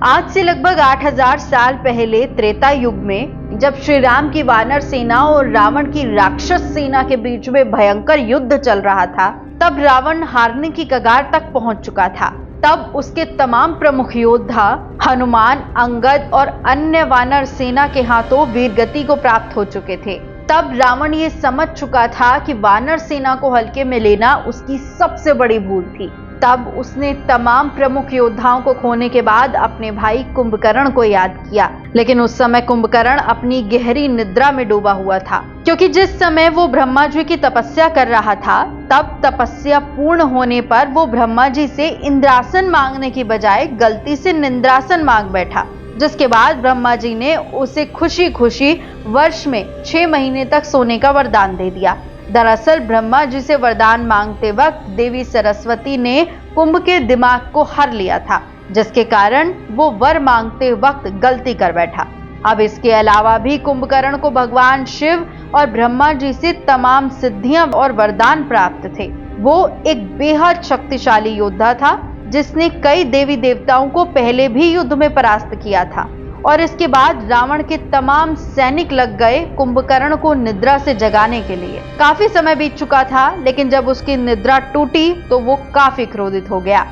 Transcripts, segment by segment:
आज से लगभग 8000 साल पहले त्रेता युग में जब श्री राम की वानर सेना और रावण की राक्षस सेना के बीच में भयंकर युद्ध चल रहा था, तब रावण हारने की कगार तक पहुंच चुका था। तब उसके तमाम प्रमुख योद्धा हनुमान, अंगद और अन्य वानर सेना के हाथों वीरगति को प्राप्त हो चुके थे। तब रावण ये समझ चुका था कि वानर सेना को हल्के में लेना उसकी सबसे बड़ी भूल थी। तब उसने तमाम प्रमुख योद्धाओं को खोने के बाद अपने भाई कुंभकर्ण को याद किया, लेकिन उस समय कुंभकर्ण अपनी गहरी निद्रा में डूबा हुआ था, क्योंकि जिस समय वो ब्रह्मा जी की तपस्या कर रहा था, तब तपस्या पूर्ण होने पर वो ब्रह्मा जी से इंद्रासन मांगने की बजाय गलती से निंद्रासन मांग बैठा, जिसके बाद ब्रह्मा जी ने उसे खुशी खुशी वर्ष में 6 महीने तक सोने का वरदान दे दिया। दरअसल ब्रह्मा जी से वरदान मांगते वक्त देवी सरस्वती ने कुंभ के दिमाग को हर लिया था, जिसके कारण वो वर मांगते वक्त गलती कर बैठा। अब इसके अलावा भी कुंभकर्ण को भगवान शिव और ब्रह्मा जी से तमाम सिद्धियां और वरदान प्राप्त थे। वो एक बेहद शक्तिशाली योद्धा था, जिसने कई देवी देवताओं को पहले भी युद्ध में परास्त किया था। और इसके बाद रावण के तमाम सैनिक लग गए कुंभकर्ण को निद्रा से जगाने के लिए। काफी समय बीत चुका था, लेकिन जब उसकी निद्रा टूटी तो वो काफी क्रोधित हो गया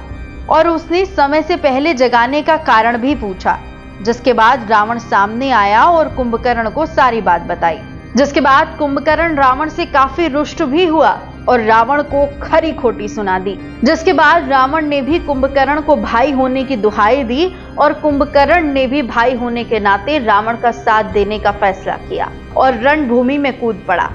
और उसने समय से पहले जगाने का कारण भी पूछा, जिसके बाद रावण सामने आया और कुंभकर्ण को सारी बात बताई। जिसके बाद कुंभकर्ण रावण से काफी रुष्ट भी हुआ और रावण को खरी खोटी सुना दी। जिसके बाद रावण ने भी कुंभकर्ण को भाई होने की दुहाई दी और कुंभकर्ण ने भी भाई होने के नाते रावण का साथ देने का फैसला किया और रणभूमि में कूद पड़ा।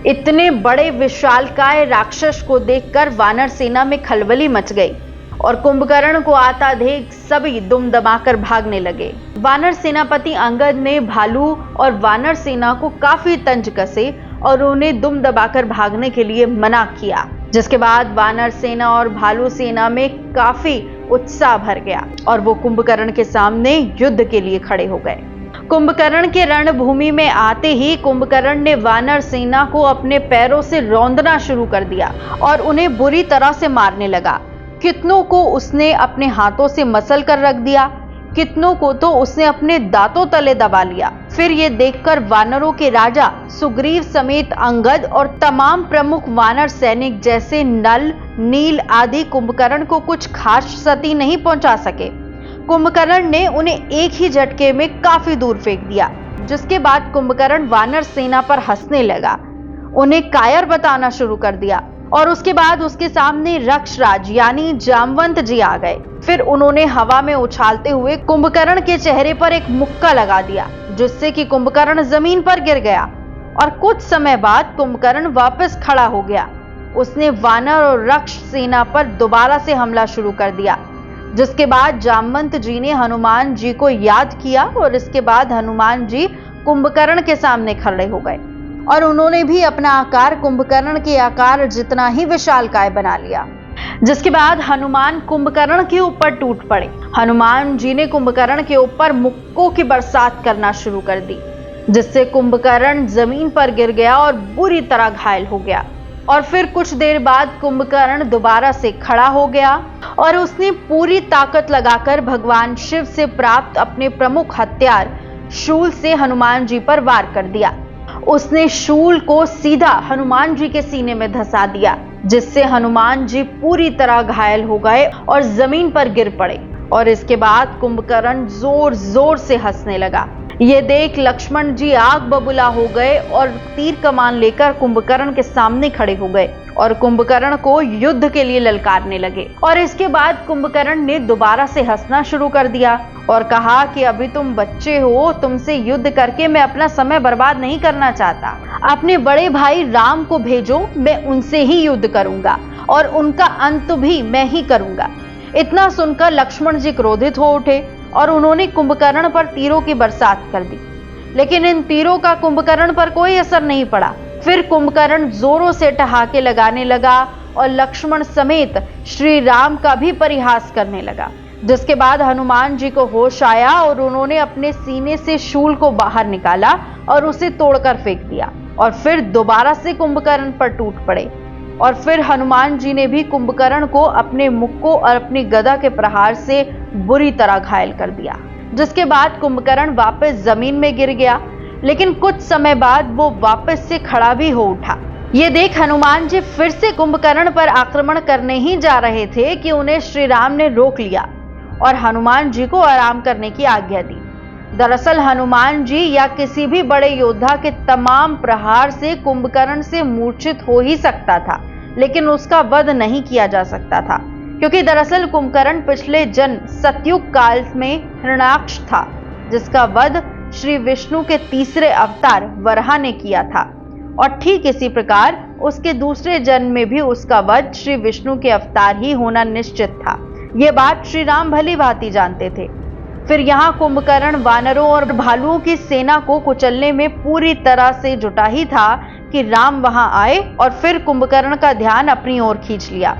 इतने बड़े विशालकाय राक्षस को देखकर वानर सेना में खलबली मच गई और कुंभकर्ण को आता देख सभी दुम दमाकर भागने लगे। वानर सेनापति अंगद ने भालू और वानर सेना को काफी तंज कसे और उन्हें दुम दबाकर भागने के लिए मना किया। जिसके बाद वानर सेना और भालू सेना में काफी उत्साह भर गया और वो कुंभकर्ण के सामने युद्ध के लिए खड़े हो गए। कुंभकर्ण के रणभूमि में आते ही कुंभकर्ण ने वानर सेना को अपने पैरों से रौंदना शुरू कर दिया और उन्हें बुरी तरह से मारने लगा। कितनों को उसने अपने हाथों से मसल कर रख दिया, कितनों को तो उसने अपने दांतों तले दबा लिया। फिर ये देखकर वानरों के राजा सुग्रीव समेत अंगद और तमाम प्रमुख वानर सैनिक जैसे नल, नील आदि कुंभकर्ण को कुछ खास क्षति नहीं पहुंचा सके। कुंभकर्ण ने उन्हें एक ही झटके में काफी दूर फेंक दिया। जिसके बाद कुंभकर्ण वानर सेना पर हंसने लगा, उन्हें कायर बताना शुरू कर दिया और उसके बाद उसके सामने रक्षराज यानी जामवंत जी आ गए। फिर उन्होंने हवा में उछालते हुए कुंभकर्ण के चेहरे पर एक मुक्का लगा दिया, जिससे कि कुंभकर्ण जमीन पर गिर गया और कुछ समय बाद कुंभकर्ण वापस खड़ा हो गया। उसने वानर और रक्ष सेना पर दोबारा से हमला शुरू कर दिया। जिसके बाद जामवंत जी ने हनुमान जी को याद किया और इसके बाद हनुमान जी कुंभकर्ण के सामने खड़े हो गए और उन्होंने भी अपना आकार कुंभकर्ण के आकार जितना ही विशालकाय बना लिया। जिसके बाद हनुमान कुंभकर्ण के ऊपर टूट पड़े। हनुमान जी ने कुंभकर्ण के ऊपर मुक्कों की बरसात करना शुरू कर दी, जिससे कुंभकर्ण जमीन पर गिर गया और बुरी तरह घायल हो गया। और फिर कुछ देर बाद कुंभकर्ण दोबारा से खड़ा हो गया और उसने पूरी ताकत लगाकर भगवान शिव से प्राप्त अपने प्रमुख हथियार शूल से हनुमान जी पर वार कर दिया। उसने शूल को सीधा हनुमान जी के सीने में धंसा दिया, जिससे हनुमान जी पूरी तरह घायल हो गए और जमीन पर गिर पड़े। और इसके बाद कुंभकर्ण जोर जोर से हंसने लगा। ये देख लक्ष्मण जी आग बबूला हो गए और तीर कमान लेकर कुंभकर्ण के सामने खड़े हो गए और कुंभकर्ण को युद्ध के लिए ललकारने लगे। और इसके बाद कुंभकर्ण ने दोबारा से हंसना शुरू कर दिया और कहा कि अभी तुम बच्चे हो, तुमसे युद्ध करके मैं अपना समय बर्बाद नहीं करना चाहता। अपने बड़े भाई राम को भेजो, मैं उनसे ही युद्ध करूंगा और उनका अंत भी मैं ही करूंगा। इतना सुनकर लक्ष्मण जी क्रोधित हो उठे और उन्होंने कुंभकर्ण पर तीरों की बरसात कर दी, लेकिन इन तीरों का कुंभकर्ण पर कोई असर नहीं पड़ा। फिर कुंभकर्ण जोरों से ठहाके लगाने लगा और लक्ष्मण समेत श्री राम का भी परिहास करने लगा। जिसके बाद हनुमान जी को होश आया और उन्होंने अपने सीने से शूल को बाहर निकाला और उसे तोड़कर फेंक दिया और फिर दोबारा से कुंभकर्ण पर टूट पड़े और फिर हनुमान जी ने भी कुंभकर्ण को अपने मुख को और अपनी गदा के प्रहार से बुरी तरह घायल कर दिया, जिसके बाद कुंभकर्ण वापस जमीन में गिर गया। लेकिन कुछ समय बाद वो वापस से खड़ा भी हो उठा। ये देख हनुमान जी फिर से कुंभकर्ण पर आक्रमण करने ही जा रहे थे कि उन्हें श्री राम ने रोक लिया और हनुमान जी को आराम करने की आज्ञा दी। दरअसल हनुमान जी या किसी भी बड़े योद्धा के तमाम प्रहार से कुंभकर्ण से मूर्छित हो ही सकता था, लेकिन उसका वध नहीं किया जा सकता था, क्योंकि दरअसल कुंभकर्ण पिछले जन्म सतयुग काल में हिरण्याक्ष था, जिसका वध श्री विष्णु के तीसरे अवतार वराह ने किया था। और ठीक इसी प्रकार उसके दूसरे जन्म में भी उसका वध श्री विष्णु के अवतार ही होना निश्चित था। ये बात श्री राम भली भांति जानते थे। फिर यहाँ कुंभकर्ण वानरों और भालुओं की सेना को कुचलने में पूरी तरह से जुटा ही था कि राम वहां आए और फिर कुंभकर्ण का ध्यान अपनी ओर खींच लिया।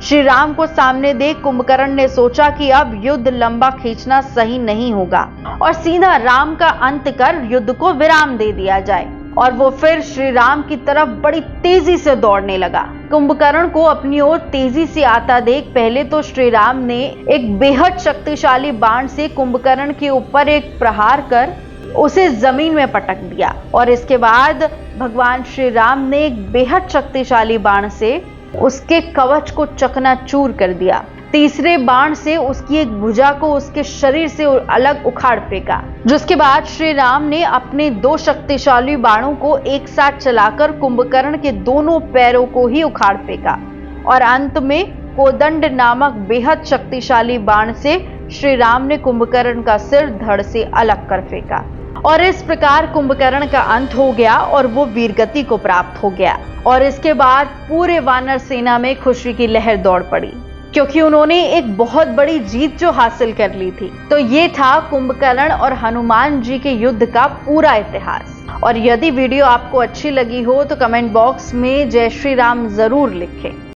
श्री राम को सामने देख कुंभकर्ण ने सोचा कि अब युद्ध लंबा खींचना सही नहीं होगा और सीधा राम का अंत कर युद्ध को विराम दे दिया जाए। और वो फिर श्री राम की तरफ बड़ी तेजी से दौड़ने लगा। कुंभकर्ण को अपनी ओर तेजी से आता देख पहले तो श्री राम ने एक बेहद शक्तिशाली बाण से कुंभकर्ण के ऊपर एक प्रहार कर उसे जमीन में पटक दिया और इसके बाद भगवान श्री राम ने एक बेहद शक्तिशाली बाण से उसके कवच को चकनाचूर कर दिया। तीसरे बाण से उसकी एक भुजा को उसके शरीर से अलग उखाड़ फेंका, जिसके बाद श्री राम ने अपने दो शक्तिशाली बाणों को एक साथ चलाकर कुंभकर्ण के दोनों पैरों को ही उखाड़ फेंका और अंत में कोदंड नामक बेहद शक्तिशाली बाण से श्री राम ने कुंभकर्ण का सिर धड़ से अलग कर फेंका। और इस प्रकार कुंभकर्ण का अंत हो गया और वो वीरगति को प्राप्त हो गया। और इसके बाद पूरे वानर सेना में खुशी की लहर दौड़ पड़ी, क्योंकि उन्होंने एक बहुत बड़ी जीत जो हासिल कर ली थी। तो ये था कुंभकर्ण और हनुमान जी के युद्ध का पूरा इतिहास। और यदि वीडियो आपको अच्छी लगी हो तो कमेंट बॉक्स में जय श्री राम जरूर लिखें।